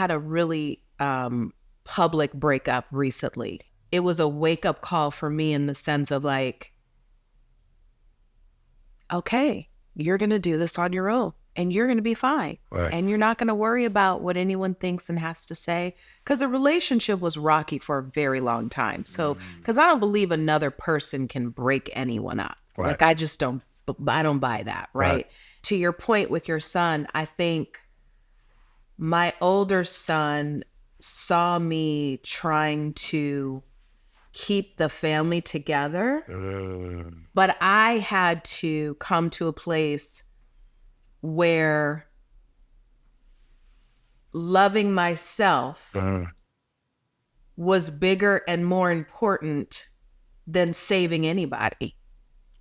had a really public breakup recently. It was a wake-up call for me in the sense of like, okay, you're going to do this on your own and you're going to be fine. Right. And you're not going to worry about what anyone thinks and has to say, because the relationship was rocky for a very long time. So, because I don't believe another person can break anyone up. Right. Like, I don't buy that. Right. To your point with your son, I think my older son saw me trying to keep the family together, but I had to come to a place where loving myself was bigger and more important than saving anybody.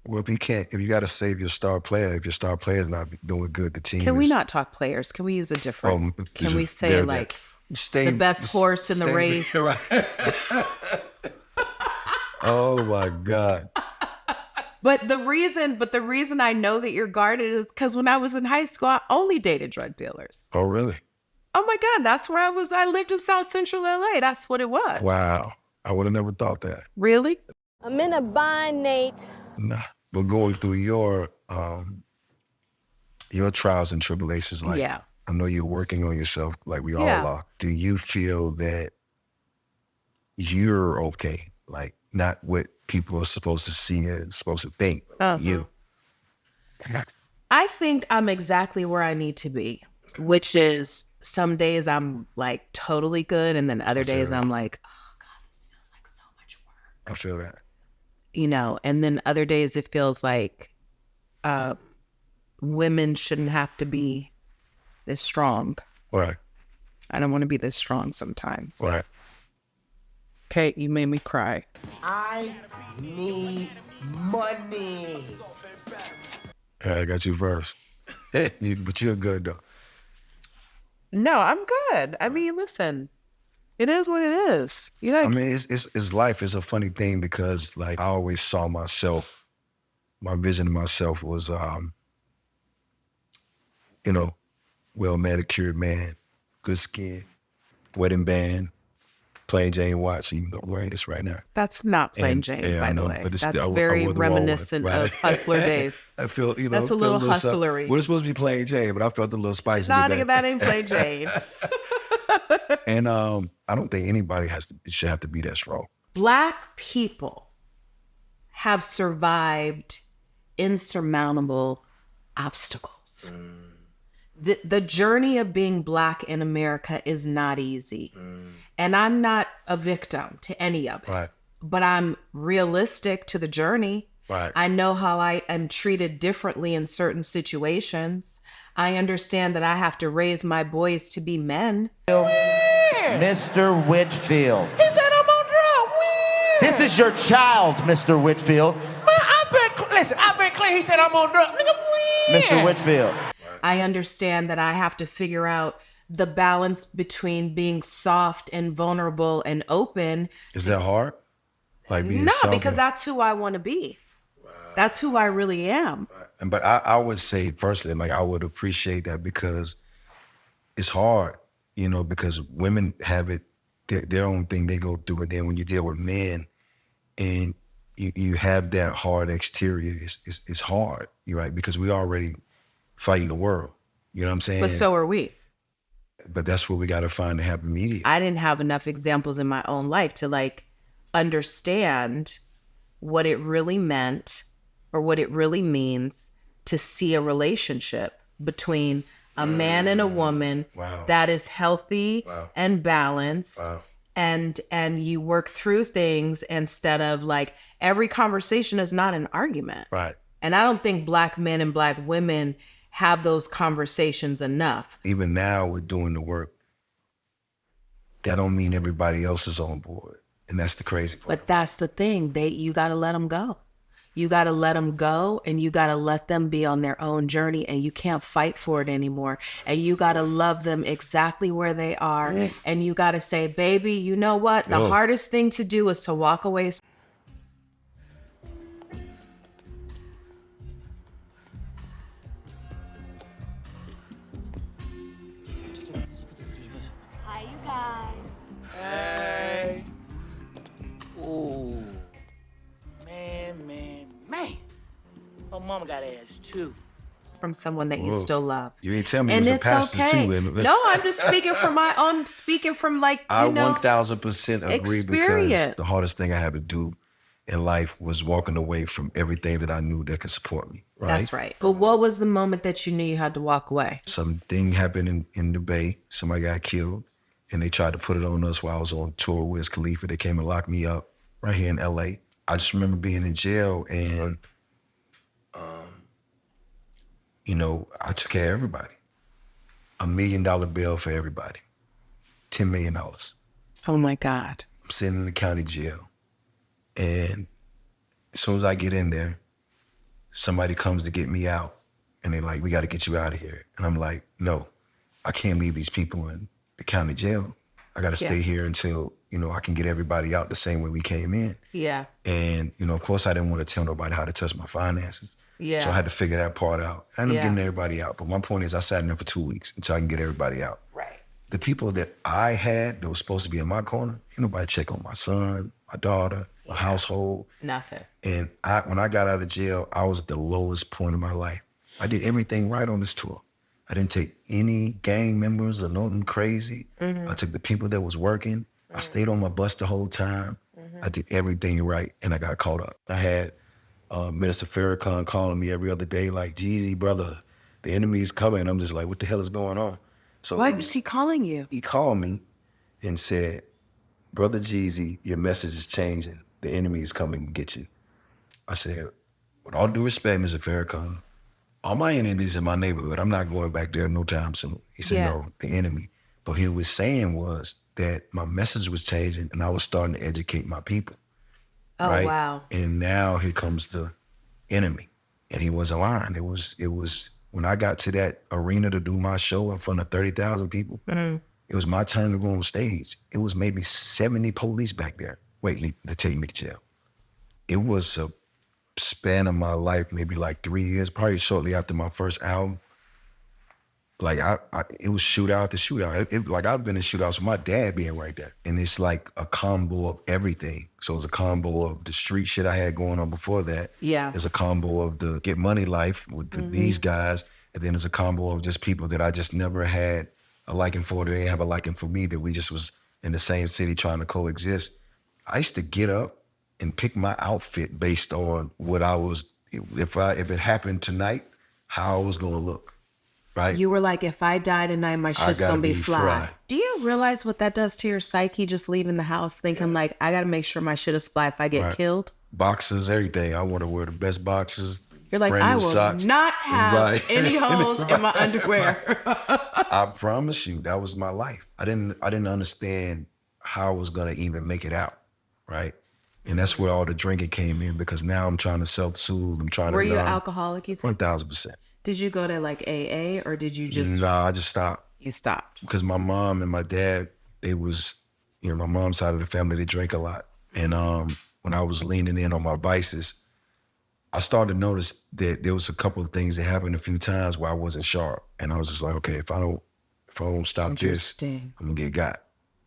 Well, if you got to save your star player, if your star player is not doing good, the team Can we not talk players? Can we use a different, can we say like the best horse in the race? Right. Oh my God. But the reason I know that you're guarded is because when I was in high school, I only dated drug dealers. Oh, really? Oh my God, that's where I was. I lived in South Central LA. That's what it was. Wow. I would have never thought that. Really? I'm in a bind, Nate. Nah. But going through your trials and tribulations, like Yeah. I know you're working on yourself like we all Yeah. are. Do you feel that you're okay? Like not what people are supposed to see and supposed to think. You. I think I'm exactly where I need to be, which is some days I'm like totally good. And then other days I'm like, oh God, this feels like so much work. I feel that. You know, and then other days it feels like women shouldn't have to be this strong. Right. I don't want to be this strong sometimes. Right. Kate, you made me cry. I need money. Yeah, I got you first. But you're good though. No, I'm good. I mean, listen, it is what it is. You know, I mean, it's life. It's a funny thing because like I always saw myself, my vision of myself was, well manicured man, good skin, wedding band, plain Jane watch. Even though I'm wearing this right now. that's not plain Jane, Yeah, by I the know, way. but That's I very wore the wrong one, reminiscent right? of Hustler days. I feel, That's a little hustlery. Well, it's supposed to be plain Jane, but I felt a little spicy. Nah, today. nigga, that ain't plain Jane. And I don't think anybody should have to be that strong. Black people have survived insurmountable obstacles. The journey of being Black in America is not easy. And I'm not a victim to any of it. Right. But I'm realistic to the journey. Right. I know how I am treated differently in certain situations. I understand that I have to raise my boys to be men. Mr. Whitfield. He said I'm on drugs. When? This is your child, Mr. Whitfield. Man, I've been clear. He said I'm on drugs. Nigga, when? Mr. Whitfield. I understand that I have to figure out the balance between being soft and vulnerable and open. Is that hard? Like being No, soft because that's who I want to be. That's who I really am. But I would say personally, like I would appreciate that because it's hard, because women have it, their own thing they go through. And then when you deal with men and you have that hard exterior, it's hard, right? Because we already fighting the world. You know what I'm saying? But so are we. But that's what we got to find to happen media. I didn't have enough examples in my own life to like understand what it really meant or what it really means to see a relationship between a man and a woman that is healthy and balanced. And you work through things instead of like every conversation is not an argument. Right. And I don't think Black men and Black women have those conversations enough. Even now we're doing the work. That don't mean everybody else is on board. And that's the crazy part. But that's the thing. You got to let them go. You got to let them go and you got to let them be on their own journey and you can't fight for it anymore. And you got to love them exactly where they are. And you got to say, baby, you know what? The hardest thing to do is to walk away. Hi, you guys. Hey. Ooh. Man. Her mama got ass too. From someone that you Whoa. still love. You ain't tell me And you was a it's pastor okay. too. And No, I'm just speaking from my own, speaking from like, I you know, 1000% agree because experience. the hardest thing I had to do in life was walking away from everything that I knew that could support me. Right? That's right. But what was the moment that you knew you had to walk away? Something happened in the Bay. Somebody got killed, and they tried to put it on us while I was on tour with Wiz Khalifa. They came and locked me up right here in LA. I just remember being in jail, and you know, I took care of everybody. $1 million bill for everybody. $10 million. Oh my God. I'm sitting in the county jail, and as soon as I get in there, somebody comes to get me out, and they're like, "We got to get you out of here." And I'm like, "No, I can't leave these people in the county jail. I got to stay here until, you know, I can get everybody out the same way we came in." Yeah. And, you know, of course, I didn't want to tell nobody how to touch my finances. Yeah. So I had to figure that part out. I ended up Yeah. getting everybody out. But my point is, I sat in there for 2 weeks until I can get everybody out. Right. The people that I had that was supposed to be in my corner, ain't nobody check on my son, my daughter, my household. Nothing. And when I got out of jail, I was at the lowest point of my life. I did everything right on this tour. I didn't take any gang members or nothing crazy. I took the people that was working. I stayed on my bus the whole time. I did everything right, and I got caught up. I had Minister Farrakhan calling me every other day, like, "Jezzy, brother, the enemy's coming." I'm just like, what the hell is going on? So Why was he calling you? he called me and said, "Brother Jezzy, your message is changing. The enemy is coming to get you." I said, "With all due respect, Mr. Farrakhan, all my enemies in my neighborhood, I'm not going back there no time soon." He said, Yeah. "No, the enemy." But he was saying was that my message was changing and I was starting to educate my people. Oh, Right? wow. And now here comes the enemy. And he wasn't lying. It was when I got to that arena to do my show in front of 30,000 people, it was my turn to go on stage. It was maybe 70 police back there waiting to take me to jail. It was a span of my life, maybe like 3 years, probably shortly after my first album. Like it was shootout after shootout. Like I've been in shootouts with my dad being right there. And it's like a combo of everything. So it's a combo of the street shit I had going on before that. Yeah. There's a combo of the get money life with these guys. And then there's a combo of just people that I just never had a liking for. They didn't have a liking for me, that we just was in the same city trying to coexist. I used to get up and pick my outfit based on what I was, if it happened tonight, how I was gonna look. Right? You were like, if I die tonight, my shit's gotta gonna be be fly. fly. Do you realize what that does to your psyche, just leaving the house thinking like, I gotta make sure my shit is fly if I get Right. killed? Boxers, everything. I want to wear the best boxers. You're like, brand I new will socks. not have Right. any holes in my underwear. I promise you, that was my life. I didn't understand how I was gonna even make it out, right? And that's where all the drinking came in, because now I'm trying to self-soothe. I'm trying Were to you an numb. alcoholic, you think? 1000%. Did you go to like AA or did you just, Nah, I just stopped. you stopped? Because my mom and my dad, they was, you know, my mom's side of the family, they drank a lot. And when I was leaning in on my vices, I started to notice that there was a couple of things that happened a few times where I wasn't sharp. And I was just like, okay, if I don't stop this, Interesting. I'm gonna get got.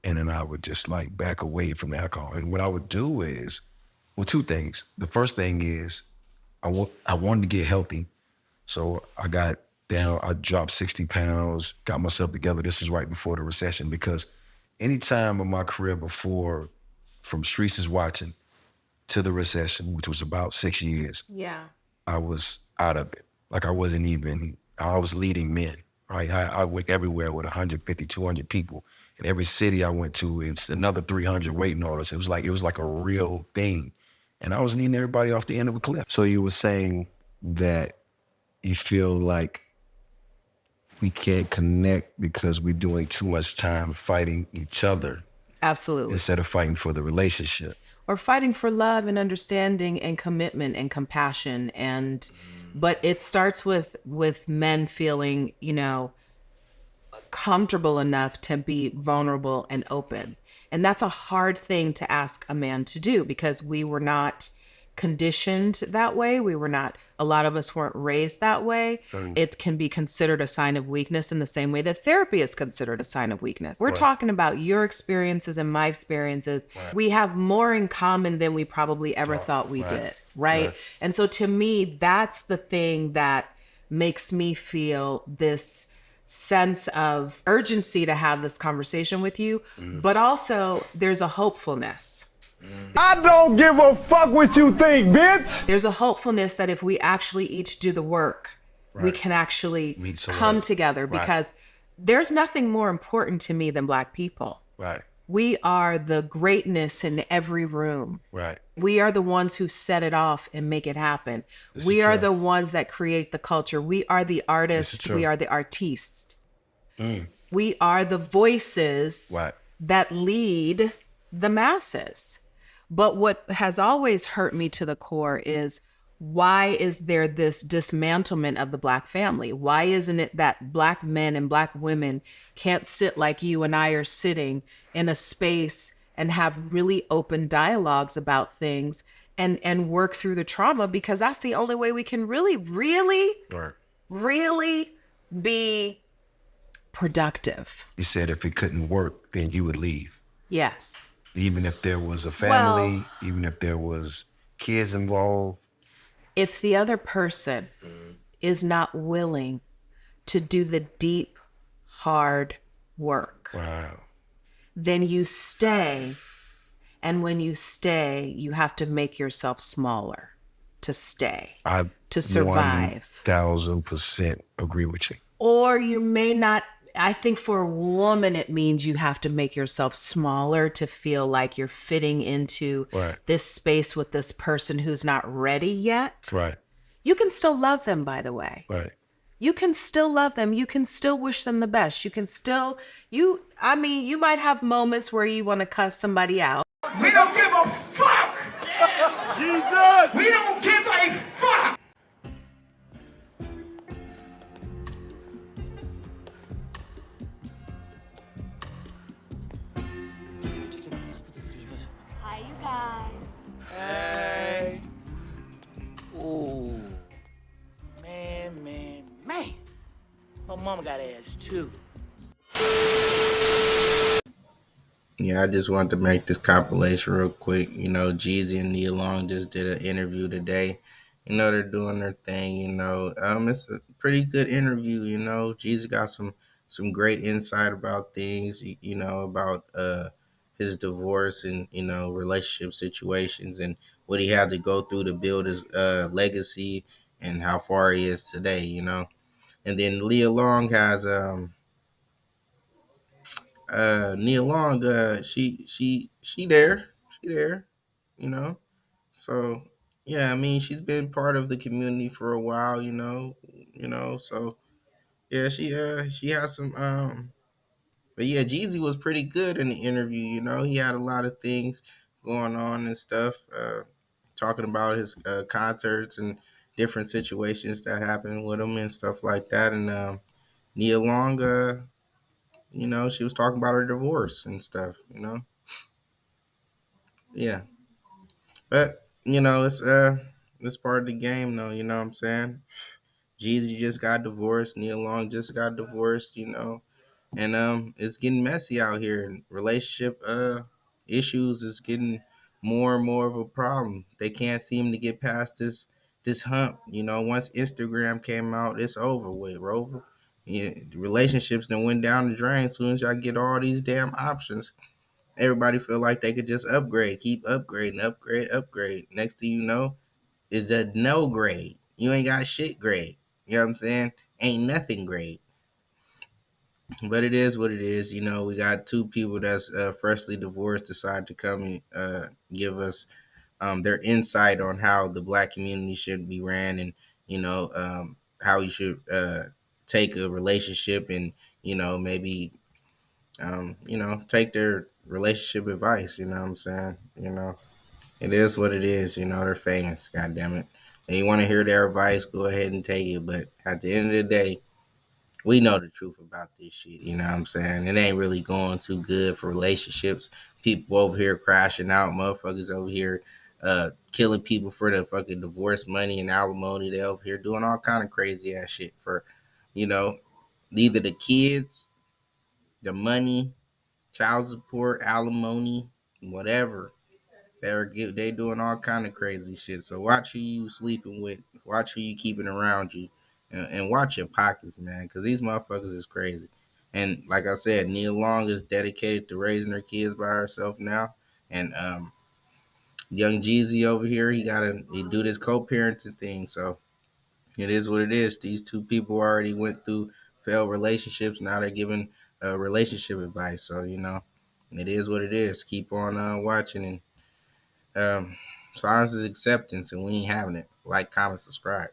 And then I would just like back away from the alcohol. And what I would do is, well, two things. The first thing is I wanted to get healthy. So I got down, I dropped 60 pounds, got myself together. This was right before the recession, because any time of my career before, from Streets is Watching to the recession, which was about 6 years, Yeah. I was out of it. Like I was leading men, right? I went everywhere with 150, 200 people. In every city I went to, it's another 300 waiting on us. It was like a real thing. And I was leading everybody off the end of a cliff. So you were saying that you feel like we can't connect because we're doing too much time fighting each other Absolutely. instead of fighting for the relationship. Or fighting for love and understanding and commitment and compassion. And, but it starts with men feeling, you know, comfortable enough to be vulnerable and open. And that's a hard thing to ask a man to do, because we were not conditioned that way. A lot of us weren't raised that way. It can be considered a sign of weakness in the same way that therapy is considered a sign of weakness. We're talking about your experiences and my experiences. We have more in common than we probably ever thought we did, right? And so to me, that's the thing that makes me feel this sense of urgency to have this conversation with you, but also there's a hopefulness. I don't give a fuck what you think, bitch. There's a hopefulness that if we actually each do the work, we can actually come together, because there's nothing more important to me than Black people. Right. We are the greatness in every room. Right. We are the ones who set it off and make it happen. We are the ones that create the culture. We are the artists. We are the artistes. We are the voices that lead the masses. But what has always hurt me to the core is, why is there this dismantlement of the Black family? Why isn't it that Black men and Black women can't sit like you and I are sitting in a space and have really open dialogues about things and work through the trauma? Because that's the only way we can really be productive. You said if it couldn't work, then you would leave. Yes. Even if there was a family, even if there was kids involved. If the other person is not willing to do the deep, hard work, then you stay. And when you stay, you have to make yourself smaller to stay, to survive. 1000% agree with you. Or you may not. I think for a woman, it means you have to make yourself smaller to feel like you're fitting into this space with this person who's not ready yet. Right. You can still love them, by the way. Right. You can still love them. You can still wish them the best. You can still, you might have moments where you want to cuss somebody out. We don't give a fuck! Jesus! We don't give a fuck! Hi, you guys. Hey. Ooh. Man. My mama got ass too. Yeah, I just wanted to make this compilation real quick. You know, Jezzy and Nia Long just did an interview today. You know, they're doing their thing. You know, it's a pretty good interview. You know, Jezzy got some great insight about things. You know, about his divorce and relationship situations and what he had to go through to build his legacy and how far he is today. You know, and then Nia Long has Nia Long, she there, you know. So yeah, I mean, she's been part of the community for a while, So yeah, she has some but yeah, Jeezy was pretty good in the interview. You know, he had a lot of things going on and stuff, talking about his concerts and different situations that happened with him and stuff like that. And Nia Long, she was talking about her divorce and stuff. Yeah, but it's part of the game, though. You know what I'm saying? Jeezy just got divorced. Neil Long just got divorced. And it's getting messy out here. Relationship issues is getting more and more of a problem. They can't seem to get past this hump. Once Instagram came out, it's over with, Rover. Yeah, relationships that went down the drain as soon as y'all get all these damn options. Everybody feel like they could just upgrade, keep upgrading, upgrade. Next thing you know, is the no grade. You ain't got shit grade. You know what I'm saying? Ain't nothing grade. But it is what it is. We got two people that's freshly divorced decide to come and give us their insight on how the Black community should be ran, and how you should take a relationship and maybe take their relationship advice. You know what I'm saying? It is what it is. They're famous. God damn it. And you want to hear their advice, go ahead and take it. But at the end of the day, we know the truth about this shit. You know what I'm saying? It ain't really going too good for relationships. People over here crashing out. Motherfuckers over here killing people for the fucking divorce money and alimony. They over here doing all kind of crazy ass shit for, you know, either the kids, the money, child support, alimony, whatever. They doing all kind of crazy shit. So watch who you sleeping with. Watch who you keeping around you, and watch your pockets, man, because these motherfuckers is crazy. And like I said, Nia Long is dedicated to raising her kids by herself now. And young Jeezy over here, he do this co-parenting thing. So it is what it is. These two people already went through failed relationships. Now they're giving relationship advice. So it is what it is. Keep on watching, and silence is acceptance, and we ain't having it. Like, comment, subscribe.